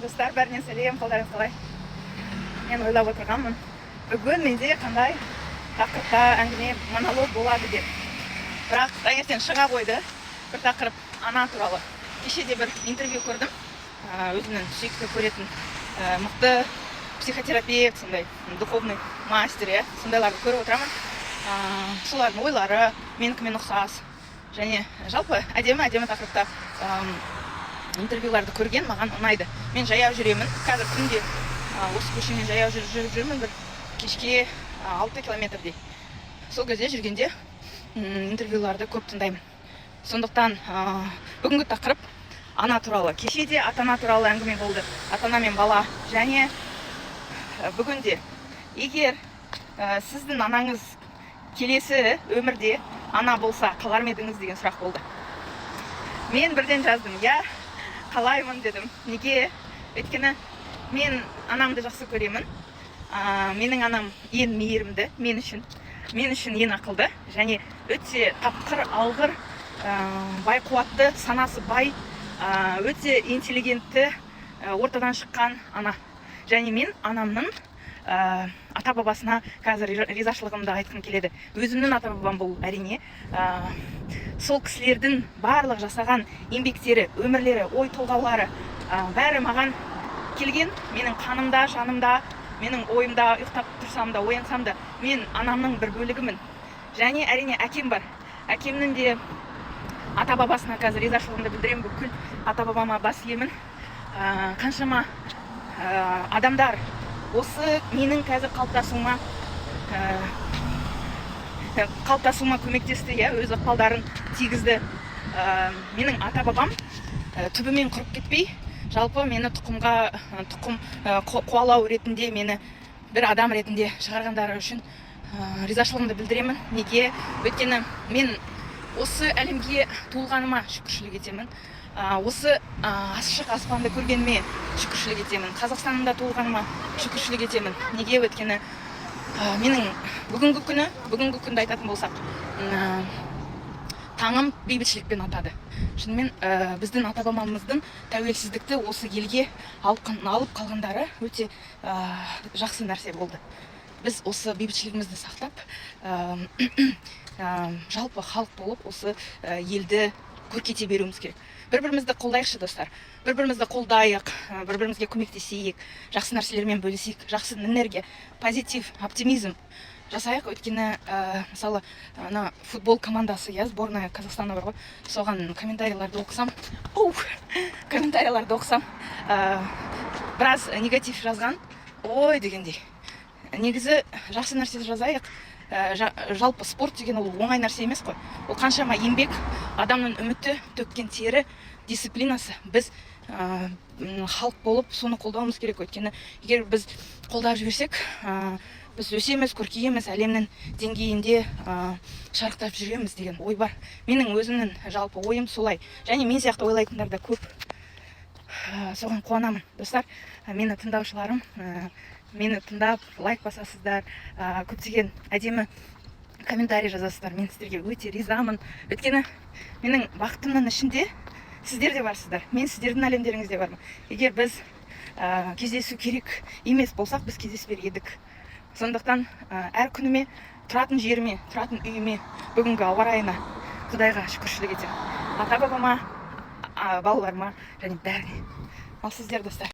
Достар, бәрінен сәлем, қалдарыңыз қалай? Мен ойлап отырғанмын. Бүгін менде қандай тақырыпта әңгіме монолог болады деп. Бірақ таңертең шыға қойды бір тақырып ана туралы. Кешеде бір интервью көрдім. Өзімнің сүйікті көретін мықты психотерапевт, сондай духовный мастер, сондайларды көріп отырамын. Солардың ойлары менікімен ұқсас. Және жалпы әдемі тақырыпта интервьюларды көрген маған ұнайды. Мен жаяу жүремін. Қазір күнде осы көшемен жаяу жүріп жүрмін, бір кешке 6 километрдей. Сол кезде жүргенде интервьюларды көп тыңдаймын. Сондықтан бүгінгі тақырып ана туралы. Кешеде ата-ана туралы әңгіме болды. Ата-ана мен бала. Және бүгінде егер сіздің анаңыз келесі өмірде ана болса, қалар ма едіңіз деген сұрақ болды. Мен бірден жаздым, қалаймын дедім. Неге? Өйткені мен анамды жақсы көремін. Менің анам ең мейірімді, мен үшін ең ақылды, және өте тапқыр, алғыр, бай қуатты, санасы бай, өте интеллигентті, ортадан шыққан ана. Және мен анамның ата-бабасына қазір ризашылығымды айтқым келеді. Өзімнің ата-бабам бұл әрине. Сол кісілердің барлық жасаған еңбектері, өмірлері, ой толғаулары бәрі маған келген. Менің қанымда, жанымда, менің ойымда, ұйықтап тұрсам да, оянсам да, мен анамның бір бөлігімін. Және әрине әкем бар. Әкемнің де ата-бабасына қазір ризашылығымды білдіремін. Бүкіл ата-бабама бас иемін. Қаншама адамдар осы менің қазір қалыптасуыма көмектесті, өз ықпалдарын тигізді. Менің ата-бабам түбімен құрып кетпей, жалпы мені тұқым қуалау ретінде, мені бір адам ретінде шығарғандары үшін ризашылығымды білдіремін. Неге? Өйткені мен осы әлемге туылғаныма шүкіршілік етемін. Осы ашық аспанды көргеніме шүкіршілік етемін. Қазақстанымда туылғаныма шүкіршілік етемін. Неге? Өйткені менің бүгінгі күнді айтатын болсақ, таңым бейбітшілікпен атады. Шынымен біздің ата-бабамыздың тәуелсіздікті осы елге алып қалғандары өте жақсы нәрсе болды. Біз осы бейбітшілігімізді сақтап, жалпы халық болып осы елді көркете беруіміз керек. Бір-бірімізді қолдайықшы, достар. Бір-бірімізді қолдайық, бір-бірімізге көмектесейік, жақсы нәрселермен бөлісейік, жақсы энергия, позитив, оптимизм жасайық. Өйткені, мысалы, футбол командасы, сборная Қазақстана бар ғой, соған комментарийларды оқысам, біраз негатив жазған, ой дегендей. Негізі жақсы нәрсе жазайық. Жалпы спорт деген ол оңай нәрсе емес қой. Ол қаншама еңбек, адамның үміті, төккен тері, дисциплинасы. Біз халық болып соны қолдауымыз керек. Өйткені егер біз қолдап жіберсек, біз өсеміз, көркейеміз, әлемнің деңгейінде шарықтап жүреміз деген ой бар. Менің өзімнің жалпы ойым солай. Және мен сияқты ойлайтындар да көп. Соған қуанамын, достар. Мені тыңдаушыларым, мені тыңдап, лайк басасыздар, көптеген әдемі комментарий жазасыздар. Мен сіздерге өте ризамын. Өйткені менің бақытымның ішінде сіздер де барсыздар. Мен сіздердің әлемдеріңізде бармын. Егер біз кездесу керек емес болсақ, біз кездеспер едік. Сондықтан әр күніме, тұратын жеріме, тұратын үйіме, бүгінгі ауа райына Құдайға шүкіршілік етемін. Ата-бабама, балаларыма және бәріне. Ал сіздер, достар.